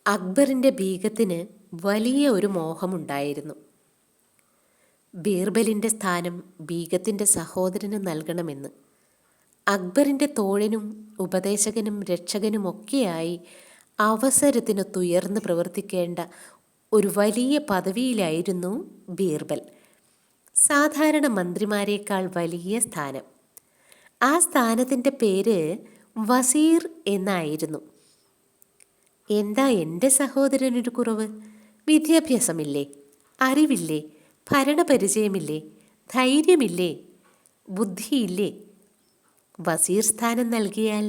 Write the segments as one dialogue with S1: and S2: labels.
S1: അക്ബറിൻ്റെ ബീഗത്തിന് വലിയ ഒരു മോഹമുണ്ടായിരുന്നു. ബീർബലിൻ്റെ സ്ഥാനം ബീഗത്തിൻ്റെ സഹോദരന് നൽകണമെന്ന്. അക്ബറിൻ്റെ തോഴനും ഉപദേശകനും രക്ഷകനുമൊക്കെയായി അവസരത്തിനൊത്തുയർന്ന് പ്രവർത്തിക്കേണ്ട ഒരു വലിയ പദവിയിലായിരുന്നു ബീർബൽ. സാധാരണ മന്ത്രിമാരേക്കാൾ വലിയ സ്ഥാനം. ആ സ്ഥാനത്തിൻ്റെ പേര് വസീർ എന്നായിരുന്നു. എന്താ എൻ്റെ സഹോദരനൊരു കുറവ്? വിദ്യാഭ്യാസമില്ലേ? അറിവില്ലേ? ഭരണപരിചയമില്ലേ? ധൈര്യമില്ലേ? ബുദ്ധിയില്ലേ? വസീർ സ്ഥാനം നൽകിയാൽ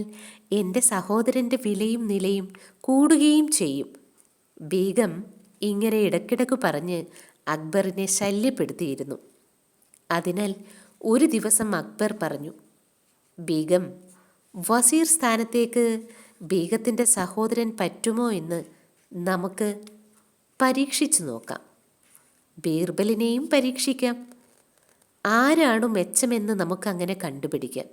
S1: എൻ്റെ സഹോദരൻ്റെ വിലയും നിലയും കൂടുകയും ചെയ്യും. ബീഗം ഇങ്ങനെ ഇടയ്ക്കിടയ്ക്ക് പറഞ്ഞ് അക്ബറിനെ ശല്യപ്പെടുത്തിയിരുന്നു. അതിനാൽ ഒരു ദിവസം അക്ബർ പറഞ്ഞു, ബീഗം, വസീർ സ്ഥാനത്തേക്ക് ബീഗത്തിൻ്റെ സഹോദരൻ പറ്റുമോ എന്ന് നമുക്ക് പരീക്ഷിച്ചു നോക്കാം. ബീർബലിനെയും പരീക്ഷിക്കാം. ആരാണു മെച്ചമെന്ന് നമുക്കങ്ങനെ കണ്ടുപിടിക്കാം.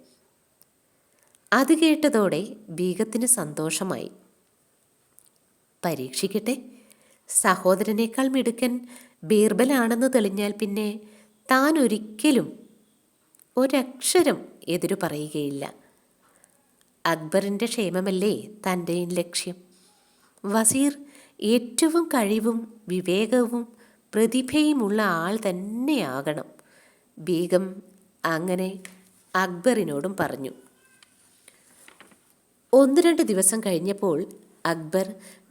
S1: അത് കേട്ടതോടെ ബീഗത്തിന് സന്തോഷമായി. പരീക്ഷിക്കട്ടെ. സഹോദരനേക്കാൾ മിടുക്കൻ ബീർബലാണെന്ന് തെളിഞ്ഞാൽ പിന്നെ താൻ ഒരിക്കലും ഒരക്ഷരം എതിരു പറയുകയില്ല. അക്ബറിൻ്റെ ക്ഷേമമല്ലേ തൻ്റെ ലക്ഷ്യം. വസീർ ഏറ്റവും കഴിവും വിവേകവും പ്രതിഭയുമുള്ള ആൾ തന്നെയാകണം. ബീഗം അങ്ങനെ അക്ബറിനോടും പറഞ്ഞു. 1-2 ദിവസം കഴിഞ്ഞപ്പോൾ അക്ബർ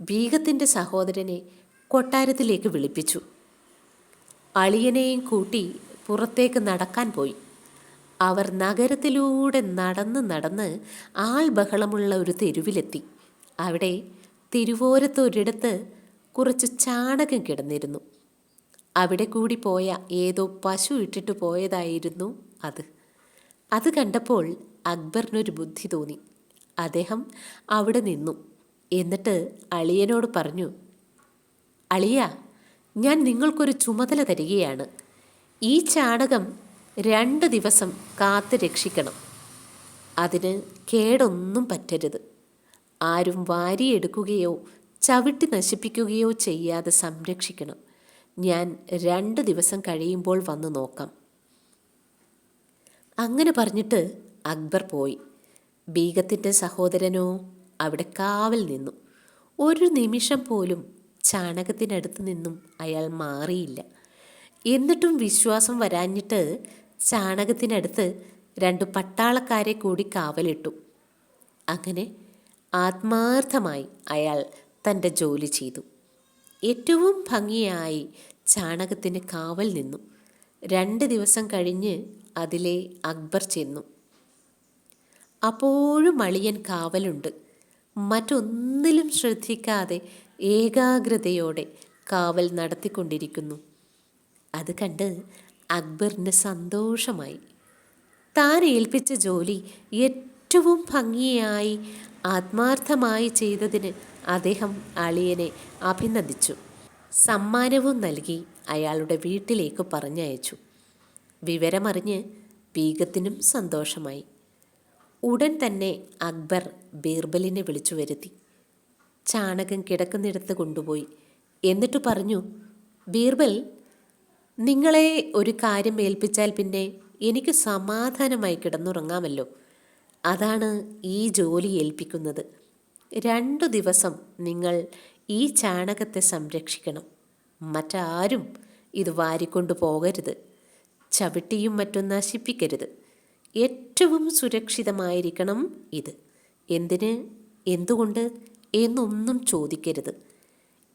S1: ബീഗത്തിൻ്റെ സഹോദരനെ കൊട്ടാരത്തിലേക്ക് വിളിപ്പിച്ചു. അളിയനെയും കൂട്ടി പുറത്തേക്ക് നടക്കാൻ പോയി. അവർ നഗരത്തിലൂടെ നടന്ന് ആൾ ബഹളമുള്ള ഒരു തെരുവിലെത്തി. അവിടെ തിരുവോരത്തൊരിടത്ത് കുറച്ച് ചാണകം കിടന്നിരുന്നു. അവിടെ കൂടി പോയ ഏതോ പശു ഇട്ടിട്ട് പോയതായിരുന്നു അത്. അത് കണ്ടപ്പോൾ അക്ബറിനൊരു ബുദ്ധി തോന്നി. അദ്ദേഹം അവിടെ നിന്നു. എന്നിട്ട് അളിയനോട് പറഞ്ഞു, അളിയ, ഞാൻ നിങ്ങൾക്കൊരു ചുമതല തരികയാണ്. ഈ ചാണകം 2 ദിവസം കാത്ത് രക്ഷിക്കണം. അതിന് കേടൊന്നും പറ്റരുത്. ആരും വാരിയെടുക്കുകയോ ചവിട്ടി നശിപ്പിക്കുകയോ ചെയ്യാതെ സംരക്ഷിക്കണം. ഞാൻ 2 ദിവസം കഴിയുമ്പോൾ വന്ന് നോക്കാം. അങ്ങനെ പറഞ്ഞിട്ട് അക്ബർ പോയി. ബീഗത്തിൻ്റെ സഹോദരനോ അവിടെ കാവൽ നിന്നു. ഒരു നിമിഷം പോലും ചാണകത്തിനടുത്ത് നിന്നും അയാൾ മാറിയില്ല. എന്നിട്ടും വിശ്വാസം വരാഞ്ഞിട്ട് ചാണകത്തിനടുത്ത് 2 പട്ടാളക്കാരെ കൂടി കാവലിട്ടു. അങ്ങനെ ആത്മാർത്ഥമായി അയാൾ തൻ്റെ ജോലി ചെയ്തു. ഏറ്റവും ഭംഗിയായി ചാണകത്തിന് കാവൽ നിന്നു. 2 ദിവസം കഴിഞ്ഞ് അതിലെ അക്ബർ ചെന്നു. അപ്പോഴും അളിയൻ കാവലുണ്ട്. മറ്റൊന്നിലും ശ്രദ്ധിക്കാതെ ഏകാഗ്രതയോടെ കാവൽ നടത്തിക്കൊണ്ടിരിക്കുന്നു. അത് കണ്ട് അക്ബറിന് സന്തോഷമായി. താൻ ഏൽപ്പിച്ച ജോലി ഏറ്റവും ഭംഗിയായി ആത്മാർത്ഥമായി ചെയ്തതിന് അദ്ദേഹം അളിയനെ അഭിനന്ദിച്ചു. സമ്മാനവും നൽകി അയാളുടെ വീട്ടിലേക്ക് പറഞ്ഞയച്ചു. വിവരമറിഞ്ഞ് ബീഗത്തിനും സന്തോഷമായി. ഉടൻ തന്നെ അക്ബർ ബീർബലിനെ വിളിച്ചു വരുത്തി. ചാണകം കിടക്കുന്നിടത്ത് കൊണ്ടുപോയി. എന്നിട്ട് പറഞ്ഞു, ബീർബൽ, നിങ്ങളെ ഒരു കാര്യം ഏൽപ്പിച്ചാൽ പിന്നെ എനിക്ക് സമാധാനമായി കിടന്നുറങ്ങാമല്ലോ. അതാണ് ഈ ജോലി ഏൽപ്പിക്കുന്നത്. 2 ദിവസം നിങ്ങൾ ഈ ചാണകത്തെ സംരക്ഷിക്കണം. മറ്റാരും ഇത് വാരിക്കൊണ്ടു പോകരുത്. ചവിട്ടിയും മറ്റും നശിപ്പിക്കരുത്. ഏറ്റവും സുരക്ഷിതമായിരിക്കണം ഇത്. എന്തിന്, എന്തുകൊണ്ട് എന്നൊന്നും ചോദിക്കരുത്.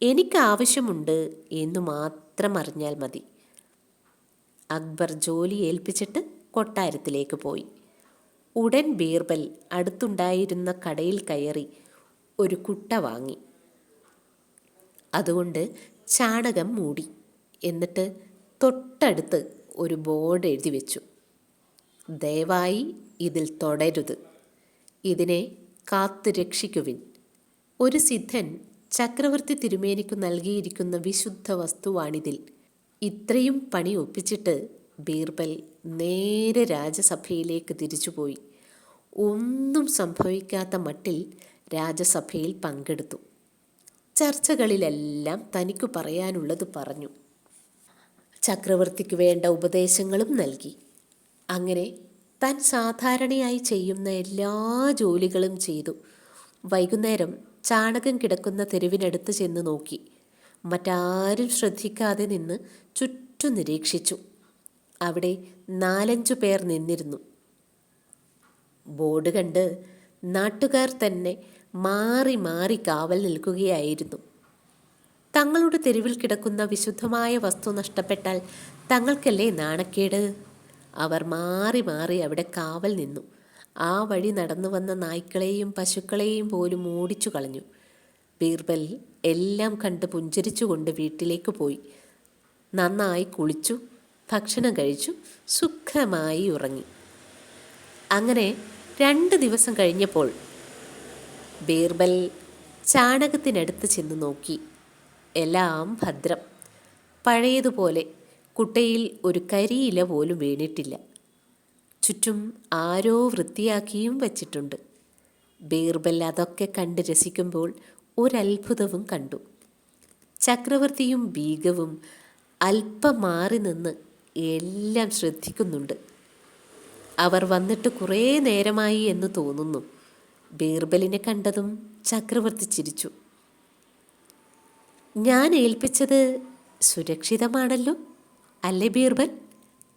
S1: എനിക്കാവശ്യമുണ്ട് എന്നു മാത്രം അറിഞ്ഞാൽ മതി. അക്ബർ ജോലി ഏൽപ്പിച്ചിട്ട് കൊട്ടാരത്തിലേക്ക് പോയി. ഉടൻ ബീർബൽ അടുത്തുണ്ടായിരുന്ന കടയിൽ കയറി ഒരു കുട്ട വാങ്ങി. അതുകൊണ്ട് ചാണകം മൂടി. എന്നിട്ട് തൊട്ടടുത്ത് ഒരു ബോർഡ് എഴുതി വെച്ചു. ദയവായി ഇതിൽ തൊടരുത്. ഇതിനെ കാത്തു രക്ഷിക്കുവിൻ. ഒരു സിദ്ധൻ ചക്രവർത്തി തിരുമേനിക്കു നൽകിയിരിക്കുന്ന വിശുദ്ധ വസ്തുവാണിതിൽ. ഇത്രയും പണി ഒപ്പിച്ചിട്ട് ബീർബൽ നേരെ രാജസഭയിലേക്ക് തിരിച്ചുപോയി. ഒന്നും സംഭവിക്കാത്ത മട്ടിൽ രാജസഭയിൽ പങ്കെടുത്തു. ചർച്ചകളിലെല്ലാം തനിക്കു പറയാനുള്ളത് പറഞ്ഞു. ചക്രവർത്തിക്ക് വേണ്ട ഉപദേശങ്ങളും നൽകി. അങ്ങനെ താൻ സാധാരണയായി ചെയ്യുന്ന എല്ലാ ജോലികളും ചെയ്തു. വൈകുന്നേരം ചാണകം കിടക്കുന്ന തെരുവിനടുത്ത് ചെന്ന് നോക്കി. മറ്റാരും ശ്രദ്ധിക്കാതെ നിന്ന് ചുറ്റും നിരീക്ഷിച്ചു. അവിടെ 4-5 പേർ നിന്നിരുന്നു. ബോർഡ് കണ്ട് നാട്ടുകാർ തന്നെ മാറി മാറി കാവൽ നിൽക്കുകയായിരുന്നു. തങ്ങളുടെ തെരുവിൽ കിടക്കുന്ന വിശുദ്ധമായ വസ്തു നഷ്ടപ്പെട്ടാൽ തങ്ങൾക്കല്ലേ നാണക്കേട്? അവർ മാറി മാറി അവിടെ കാവൽ നിന്നു. ആ വഴി നടന്നു വന്ന നായ്ക്കളെയും പശുക്കളെയും പോലും ഓടിച്ചു കളഞ്ഞു. ബീർബൽ എല്ലാം കണ്ട് പുഞ്ചിരിച്ചുകൊണ്ട് വീട്ടിലേക്ക് പോയി. നന്നായി കുളിച്ചു, ഭക്ഷണം കഴിച്ചു, സുഖമായി ഉറങ്ങി. അങ്ങനെ 2 ദിവസം കഴിഞ്ഞപ്പോൾ ബീർബൽ ചാണകത്തിനടുത്ത് ചെന്ന് നോക്കി. എല്ലാം ഭദ്രം. പഴയതുപോലെ കുട്ടയിൽ ഒരു കരിയില പോലും വീണിട്ടില്ല. ചുറ്റും ആരോ വൃത്തിയാക്കിയും വച്ചിട്ടുണ്ട്. ബീർബൽ അതൊക്കെ കണ്ട് രസിക്കുമ്പോൾ ഒരത്ഭുതവും കണ്ടു. ചക്രവർത്തിയും ബീഗവും അല്പം മാറി നിന്ന് എല്ലാം ശ്രദ്ധിക്കുന്നുണ്ട്. അവർ വന്നിട്ട് കുറേ നേരമായി എന്ന് തോന്നുന്നു. ബീർബലിനെ കണ്ടതും ചക്രവർത്തി ചിരിച്ചു. ഞാൻ ഏൽപ്പിച്ചത് സുരക്ഷിതമാണല്ലോ അല്ലേ ബീർബൽ?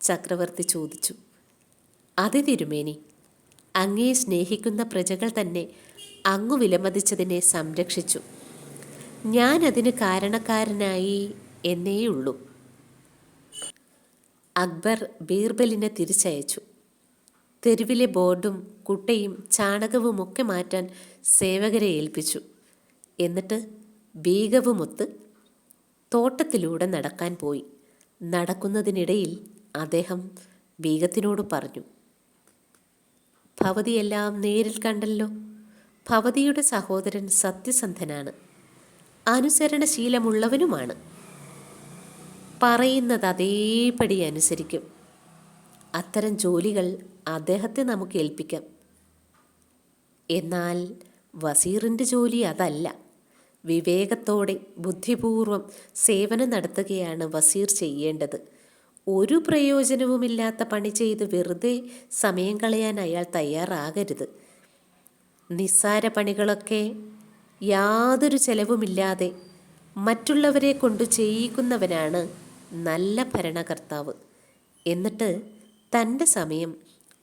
S1: ചക്രവർത്തി ചോദിച്ചു. അതെ തിരുമേനി, അങ്ങേ സ്നേഹിക്കുന്ന പ്രജകൾ തന്നെ അങ്ങു വിലമതിച്ചതിനെ സംരക്ഷിച്ചു. ഞാൻ അതിന് കാരണക്കാരനായി എന്നേയുള്ളൂ. അക്ബർ ബീർബലിനെ തിരിച്ചയച്ചു. തെരുവിലെ ബോർഡും കുട്ടയും ചാണകവുമൊക്കെ മാറ്റാൻ സേവകരെ ഏൽപ്പിച്ചു. എന്നിട്ട് ബീഗവുമൊത്ത് തോട്ടത്തിലൂടെ നടക്കാൻ പോയി. നടക്കുന്നതിനിടയിൽ അദ്ദേഹം ബീഗത്തിനോട് പറഞ്ഞു, ഭവതിയെല്ലാം നേരിൽ കണ്ടല്ലോ. ഭവതിയുടെ സഹോദരൻ സത്യസന്ധനാണ്, അനുസരണശീലമുള്ളവനുമാണ്. പറയുന്നത് അതേപടി അനുസരിക്കും. അത്തരം ജോലികൾ അദ്ദേഹത്തെ നമുക്ക് ഏൽപ്പിക്കാം. എന്നാൽ വസീറിൻ്റെ ജോലി അതല്ല. വിവേകത്തോടെ ബുദ്ധിപൂർവം സേവനം നടത്തുകയാണ് വസീർ ചെയ്യേണ്ടത്. ഒരു പ്രയോജനവുമില്ലാത്ത പണി ചെയ്ത് വെറുതെ സമയം കളയാൻ അയാൾ തയ്യാറാകരുത്. നിസ്സാര പണികളൊക്കെ യാതൊരു ചെലവുമില്ലാതെ മറ്റുള്ളവരെ കൊണ്ട് ചെയ്യിക്കുന്നവനാണ് നല്ല ഭരണകർത്താവ്. എന്നിട്ട് തൻ്റെ സമയം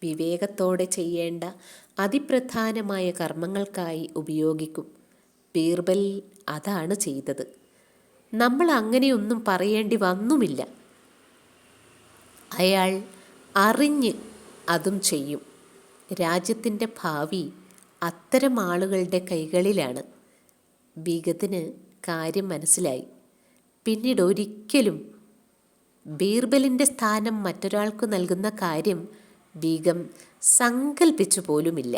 S1: വിവേകത്തോടെ ചെയ്യേണ്ട അതിപ്രധാനമായ കർമ്മങ്ങൾക്കായി ഉപയോഗിക്കും. ബീർബൽ അതാണ് ചെയ്തത്. നമ്മൾ അങ്ങനെയൊന്നും പറയേണ്ടി വന്നുമില്ല. അയാൾ അറിഞ്ഞ് അതും ചെയ്യും. രാജ്യത്തിൻ്റെ ഭാവി അത്തരം ആളുകളുടെ കൈകളിലാണ്. ബീഗത്തിന് കാര്യം മനസ്സിലായി. പിന്നീട് ഒരിക്കലും ബീർബലിൻ്റെ സ്ഥാനം മറ്റൊരാൾക്ക് നൽകുന്ന കാര്യം ബീഗം സങ്കൽപ്പിച്ചു പോലുമില്ല.